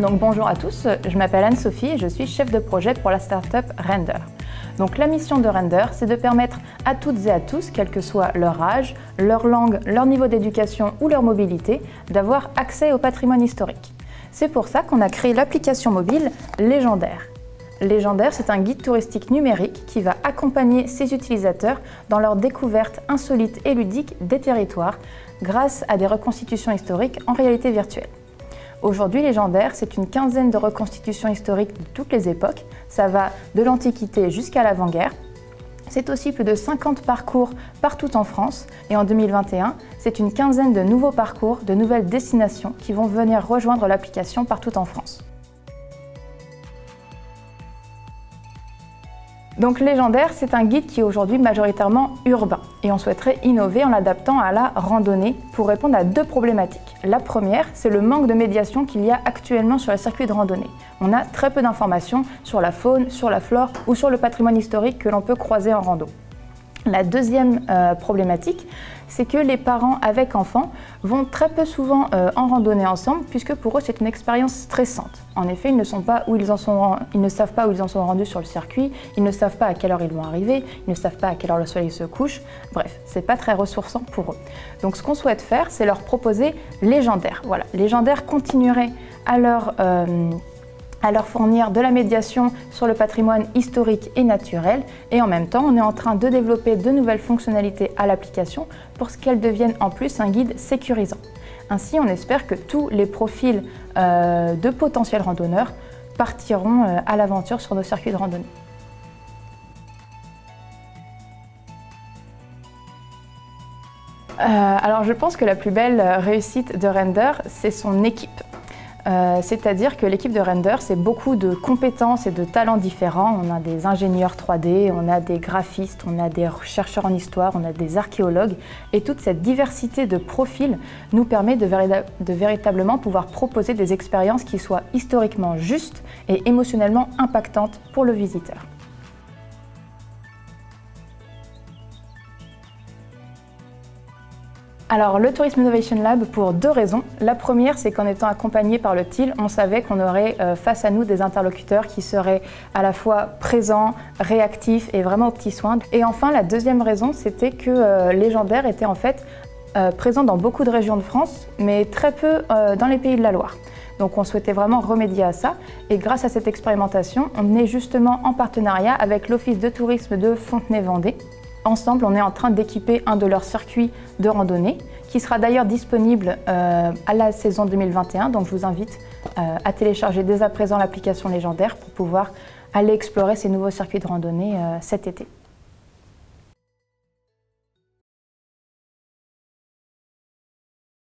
Donc bonjour à tous, je m'appelle Anne-Sophie et je suis chef de projet pour la start-up Render. Donc la mission de Render, c'est de permettre à toutes et à tous, quel que soit leur âge, leur langue, leur niveau d'éducation ou leur mobilité, d'avoir accès au patrimoine historique. C'est pour ça qu'on a créé l'application mobile Légendaire. Légendaire, c'est un guide touristique numérique qui va accompagner ses utilisateurs dans leur découverte insolite et ludique des territoires grâce à des reconstitutions historiques en réalité virtuelle. Aujourd'hui, Légendaire, c'est une quinzaine de reconstitutions historiques de toutes les époques. Ça va de l'Antiquité jusqu'à l'avant-guerre. C'est aussi plus de 50 parcours partout en France. Et en 2021, c'est une quinzaine de nouveaux parcours, de nouvelles destinations qui vont venir rejoindre l'application partout en France. Donc Légendaire, c'est un guide qui est aujourd'hui majoritairement urbain et on souhaiterait innover en l'adaptant à la randonnée pour répondre à deux problématiques. La première, c'est le manque de médiation qu'il y a actuellement sur les circuits de randonnée. On a très peu d'informations sur la faune, sur la flore ou sur le patrimoine historique que l'on peut croiser en rando. La deuxième problématique, c'est que les parents avec enfants vont très peu souvent en randonnée ensemble puisque pour eux c'est une expérience stressante. En effet, ils ne savent pas où ils en sont rendus sur le circuit, ils ne savent pas à quelle heure ils vont arriver, ils ne savent pas à quelle heure le soleil se couche. Bref, c'est pas très ressourçant pour eux. Donc ce qu'on souhaite faire, c'est leur proposer Légendaire. Voilà, Légendaire continuerait à leur fournir de la médiation sur le patrimoine historique et naturel. Et en même temps, on est en train de développer de nouvelles fonctionnalités à l'application pour qu'elle devienne en plus un guide sécurisant. Ainsi, on espère que tous les profils de potentiels randonneurs partiront à l'aventure sur nos circuits de randonnée. Alors je pense que la plus belle réussite de Render, c'est son équipe. C'est-à-dire que l'équipe de Render, c'est beaucoup de compétences et de talents différents. On a des ingénieurs 3D, on a des graphistes, on a des chercheurs en histoire, on a des archéologues. Et toute cette diversité de profils nous permet de véritablement pouvoir proposer des expériences qui soient historiquement justes et émotionnellement impactantes pour le visiteur. Alors le Tourism Innovation Lab pour deux raisons. La première, c'est qu'en étant accompagné par le TIL, on savait qu'on aurait face à nous des interlocuteurs qui seraient à la fois présents, réactifs et vraiment aux petits soins. Et enfin, la deuxième raison, c'était que Légendaire était en fait présent dans beaucoup de régions de France, mais très peu dans les Pays de la Loire. Donc on souhaitait vraiment remédier à ça et grâce à cette expérimentation, on est justement en partenariat avec l'Office de tourisme de Fontenay-Vendée. Ensemble, on est en train d'équiper un de leurs circuits de randonnée qui sera d'ailleurs disponible à la saison 2021. Donc je vous invite à télécharger dès à présent l'application Légendaire pour pouvoir aller explorer ces nouveaux circuits de randonnée cet été.